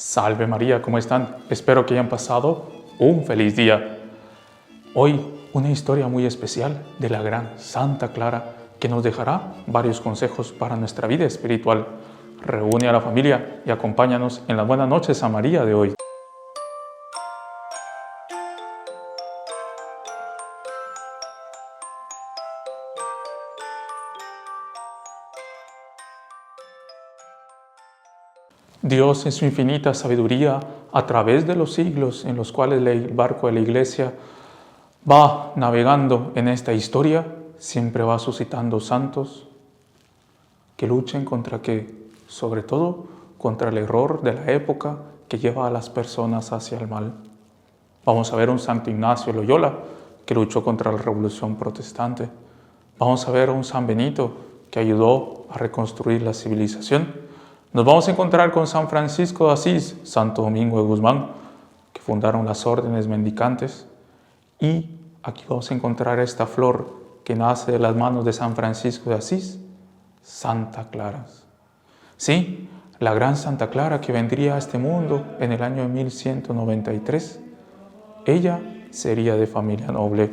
Salve María, ¿cómo están? Espero que hayan pasado un feliz día. Hoy una historia muy especial de la gran Santa Clara que nos dejará varios consejos para nuestra vida espiritual. Reúne a la familia y acompáñanos en las buenas noches a María de hoy. Dios en su infinita sabiduría, a través de los siglos en los cuales el barco de la Iglesia va navegando en esta historia, siempre va suscitando santos que luchen sobre todo contra el error de la época que lleva a las personas hacia el mal. Vamos a ver un Santo Ignacio de Loyola que luchó contra la Revolución Protestante. Vamos a ver a un San Benito que ayudó a reconstruir la civilización. Nos vamos a encontrar con San Francisco de Asís, Santo Domingo de Guzmán, que fundaron las órdenes mendicantes. Y aquí vamos a encontrar esta flor que nace de las manos de San Francisco de Asís, Santa Clara. Sí, la gran Santa Clara que vendría a este mundo en el año 1193. Ella sería de familia noble,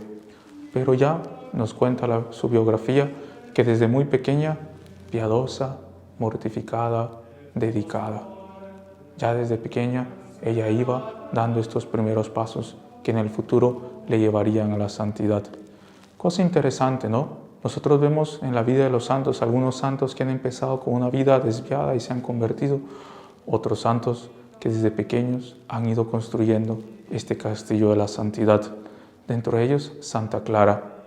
pero ya nos cuenta su biografía que desde muy pequeña, piadosa, mortificada, dedicada. Ya desde pequeña ella iba dando estos primeros pasos que en el futuro le llevarían a la santidad. Cosa interesante, ¿no? Nosotros vemos en la vida de los santos algunos santos que han empezado con una vida desviada y se han convertido, otros santos que desde pequeños han ido construyendo este castillo de la santidad. Dentro de ellos, Santa Clara,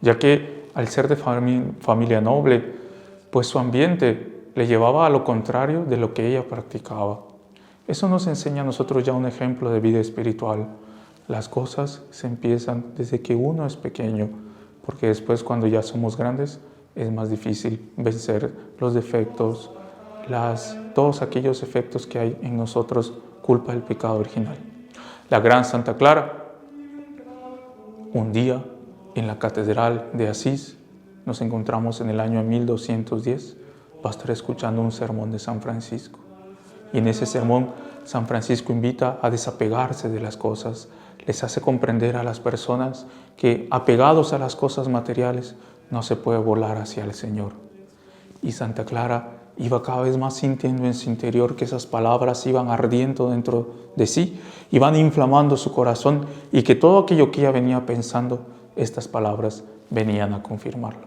ya que al ser de familia noble, pues su ambiente le llevaba a lo contrario de lo que ella practicaba. Eso nos enseña a nosotros ya un ejemplo de vida espiritual. Las cosas se empiezan desde que uno es pequeño, porque después cuando ya somos grandes es más difícil vencer los defectos, todos aquellos efectos que hay en nosotros, culpa del pecado original. La gran Santa Clara, un día en la Catedral de Asís, nos encontramos en el año 1210, va a estar escuchando un sermón de San Francisco. Y en ese sermón, San Francisco invita a desapegarse de las cosas, les hace comprender a las personas que apegados a las cosas materiales no se puede volar hacia el Señor. Y Santa Clara iba cada vez más sintiendo en su interior que esas palabras iban ardiendo dentro de sí, iban inflamando su corazón y que todo aquello que ella venía pensando, estas palabras venían a confirmarlo.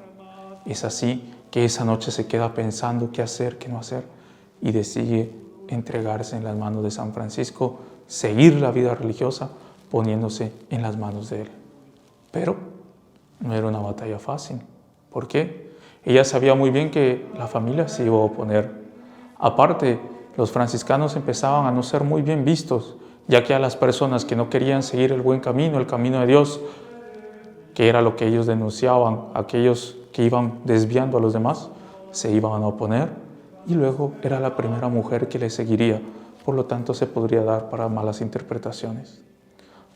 Es así que esa noche se queda pensando qué hacer, qué no hacer y decide entregarse en las manos de San Francisco, seguir la vida religiosa poniéndose en las manos de él. Pero no era una batalla fácil. ¿Por qué? Ella sabía muy bien que la familia se iba a oponer. Aparte, los franciscanos empezaban a no ser muy bien vistos, ya que a las personas que no querían seguir el buen camino, el camino de Dios, que era lo que ellos denunciaban, aquellos que iban desviando a los demás, se iban a oponer, y luego era la primera mujer que le seguiría, por lo tanto se podría dar para malas interpretaciones.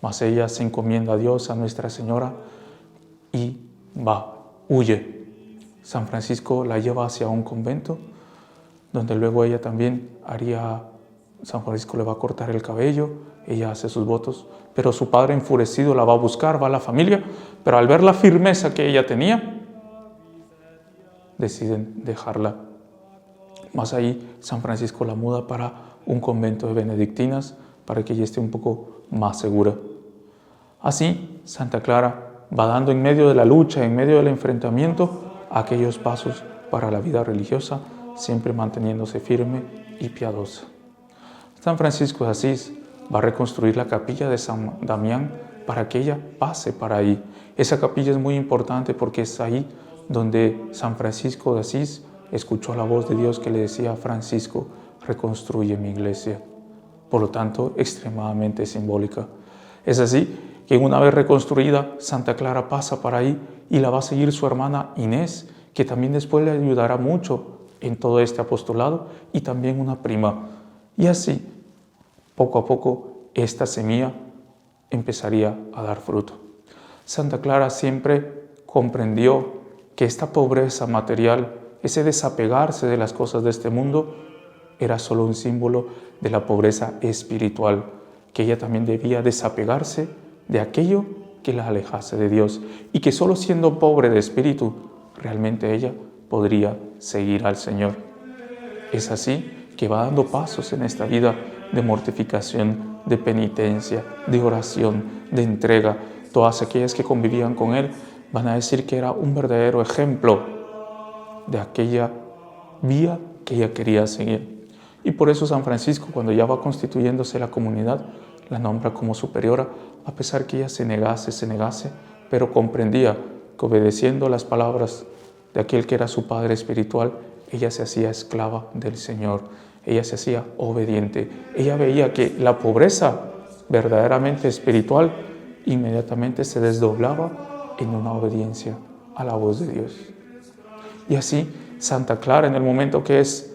Mas ella se encomienda a Dios, a Nuestra Señora, y huye. San Francisco la lleva hacia un convento, donde luego ella también San Francisco le va a cortar el cabello, ella hace sus votos, pero su padre enfurecido la va a buscar, va a la familia, pero al ver la firmeza que ella tenía, deciden dejarla. Más ahí San Francisco la muda para un convento de benedictinas para que ella esté un poco más segura. Así, Santa Clara va dando en medio de la lucha, en medio del enfrentamiento, aquellos pasos para la vida religiosa, siempre manteniéndose firme y piadosa. San Francisco de Asís va a reconstruir la capilla de San Damián para que ella pase para ahí. Esa capilla es muy importante porque es ahí donde San Francisco de Asís escuchó la voz de Dios que le decía a Francisco, reconstruye mi iglesia. Por lo tanto, extremadamente simbólica. Es así que una vez reconstruida, Santa Clara pasa para ahí y la va a seguir su hermana Inés, que también después le ayudará mucho en todo este apostolado, y también una prima. Y así, poco a poco, esta semilla empezaría a dar fruto. Santa Clara siempre comprendió que esta pobreza material, ese desapegarse de las cosas de este mundo, era solo un símbolo de la pobreza espiritual, que ella también debía desapegarse de aquello que la alejase de Dios y que solo siendo pobre de espíritu, realmente ella podría seguir al Señor. Es así que va dando pasos en esta vida de mortificación, de penitencia, de oración, de entrega. Todas aquellas que convivían con él van a decir que era un verdadero ejemplo de aquella vía que ella quería seguir. Y por eso San Francisco, cuando ya va constituyéndose la comunidad, la nombra como superiora, a pesar que ella se negase, pero comprendía que obedeciendo las palabras de aquel que era su padre espiritual, ella se hacía esclava del Señor, ella se hacía obediente. Ella veía que la pobreza verdaderamente espiritual inmediatamente se desdoblaba en una obediencia a la voz de Dios. Y así Santa Clara, en el momento que es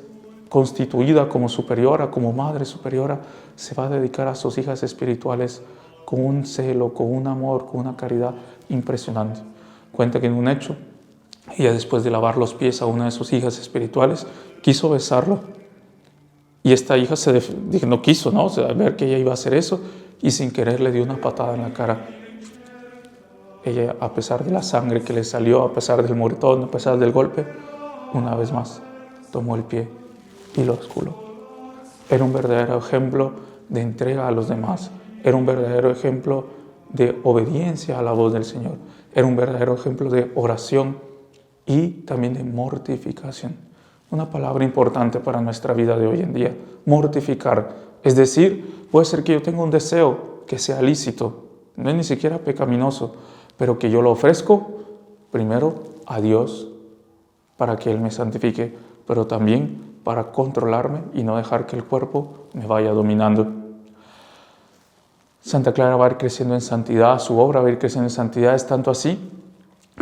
constituida como superiora, como madre superiora, se va a dedicar a sus hijas espirituales con un celo, con un amor, con una caridad impresionante. Cuenta que en un hecho, ella después de lavar los pies a una de sus hijas espirituales, quiso besarlo. Y esta hija no quiso, ¿no? O sea, ver que ella iba a hacer eso, y sin querer le dio una patada en la cara. Ella, a pesar de la sangre que le salió, a pesar del moretón, a pesar del golpe, una vez más tomó el pie y lo osculó. Era un verdadero ejemplo de entrega a los demás. Era un verdadero ejemplo de obediencia a la voz del Señor. Era un verdadero ejemplo de oración y también de mortificación. Una palabra importante para nuestra vida de hoy en día, mortificar. Es decir, puede ser que yo tenga un deseo que sea lícito, no es ni siquiera pecaminoso, pero que yo lo ofrezco primero a Dios para que Él me santifique, pero también para controlarme y no dejar que el cuerpo me vaya dominando. Santa Clara va a ir creciendo en santidad, su obra va a ir creciendo en santidad, es tanto así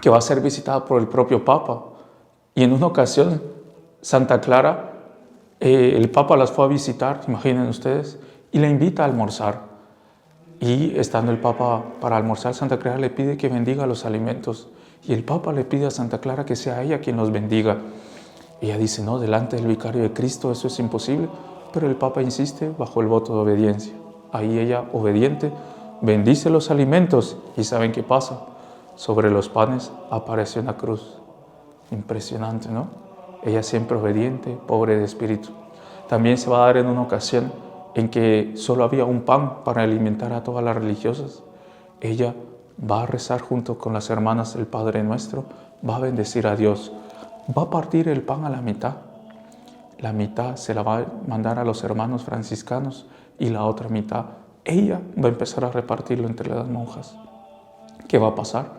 que va a ser visitada por el propio Papa. Y en una ocasión, Santa Clara, el Papa las fue a visitar, imaginen ustedes, y la invita a almorzar. Y estando el Papa para almorzar, Santa Clara le pide que bendiga los alimentos. Y el Papa le pide a Santa Clara que sea ella quien los bendiga. Ella dice, no, delante del vicario de Cristo eso es imposible. Pero el Papa insiste bajo el voto de obediencia. Ahí ella, obediente, bendice los alimentos. ¿Y saben qué pasa? Sobre los panes aparece una cruz. Impresionante, ¿no? Ella siempre obediente, pobre de espíritu. También se va a dar en una ocasión en que solo había un pan para alimentar a todas las religiosas. Ella va a rezar junto con las hermanas del Padre Nuestro, va a bendecir a Dios, va a partir el pan a la mitad. La mitad se la va a mandar a los hermanos franciscanos y la otra mitad ella va a empezar a repartirlo entre las monjas. ¿Qué va a pasar?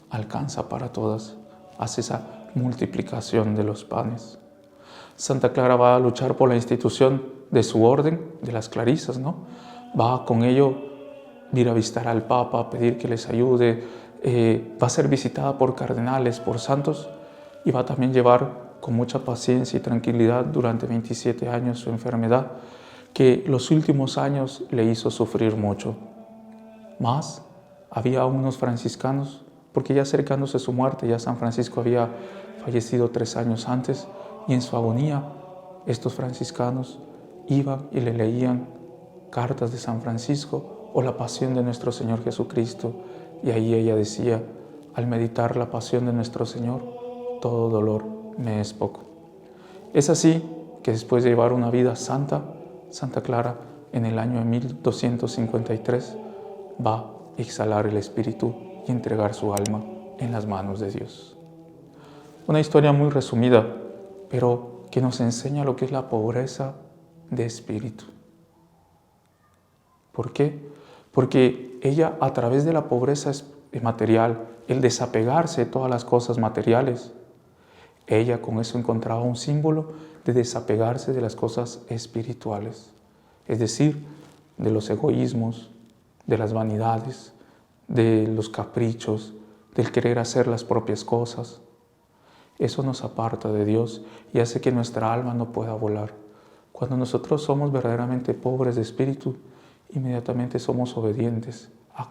Alcanza para todas, hace esa multiplicación de los panes. Santa Clara va a luchar por la institución de su orden, de las clarisas, ¿no? Va con ello ir a visitar al Papa, a pedir que les ayude, va a ser visitada por cardenales, por santos, y va a también llevar con mucha paciencia y tranquilidad durante 27 años su enfermedad, que los últimos años le hizo sufrir mucho. Más, había unos franciscanos, porque ya acercándose a su muerte, ya San Francisco había fallecido 3 años antes, y en su agonía, estos franciscanos iban y le leían cartas de San Francisco o la pasión de nuestro Señor Jesucristo. Y ahí ella decía, al meditar la pasión de nuestro Señor, todo dolor me es poco. Es así que después de llevar una vida santa, Santa Clara, en el año de 1253, va a exhalar el espíritu y entregar su alma en las manos de Dios. Una historia muy resumida, pero que nos enseña lo que es la pobreza de espíritu. ¿Por qué? Porque ella, a través de la pobreza material, el desapegarse de todas las cosas materiales, ella con eso encontraba un símbolo de desapegarse de las cosas espirituales, es decir, de los egoísmos, de las vanidades, de los caprichos, del querer hacer las propias cosas. Eso nos aparta de Dios y hace que nuestra alma no pueda volar. Cuando nosotros somos verdaderamente pobres de espíritu, inmediatamente somos obedientes a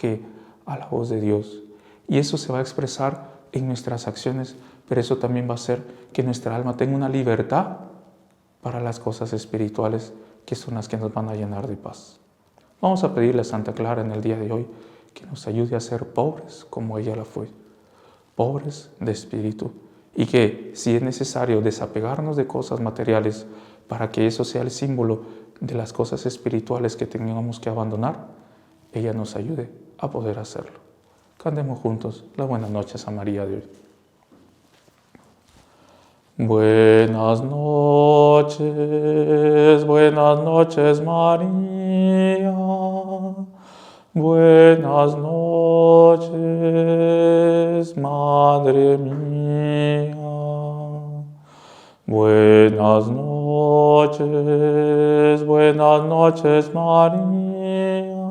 la voz de Dios. Y eso se va a expresar en nuestras acciones, pero eso también va a hacer que nuestra alma tenga una libertad para las cosas espirituales, que son las que nos van a llenar de paz. Vamos a pedirle a Santa Clara en el día de hoy que nos ayude a ser pobres como ella la fue, pobres de espíritu, y que si es necesario desapegarnos de cosas materiales para que eso sea el símbolo de las cosas espirituales que tengamos que abandonar, ella nos ayude a poder hacerlo. Cantemos juntos las buenas noches a María de hoy. Buenas noches María, buenas noches Madre mía, buenas noches María,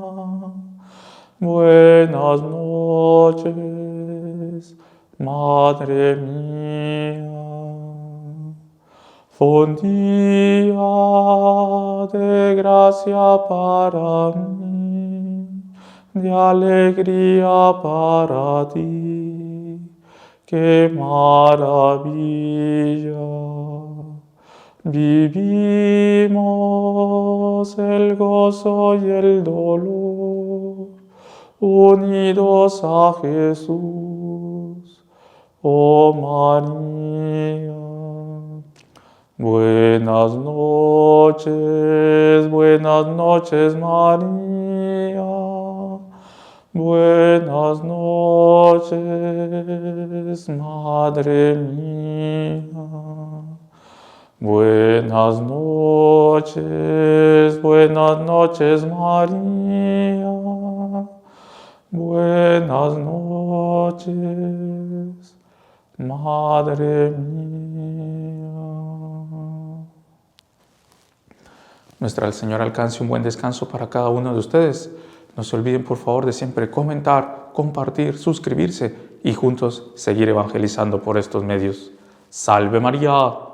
buenas noches Madre mía. Fue un día de gracia para mí, de alegría para ti, qué maravilla. Vivimos el gozo y el dolor, unidos a Jesús, oh María. Buenas noches María, buenas noches Madre mía, buenas noches María, buenas noches Madre mía. Nuestra Señora alcance un buen descanso para cada uno de ustedes. No se olviden, por favor, de siempre comentar, compartir, suscribirse y juntos seguir evangelizando por estos medios. ¡Salve María!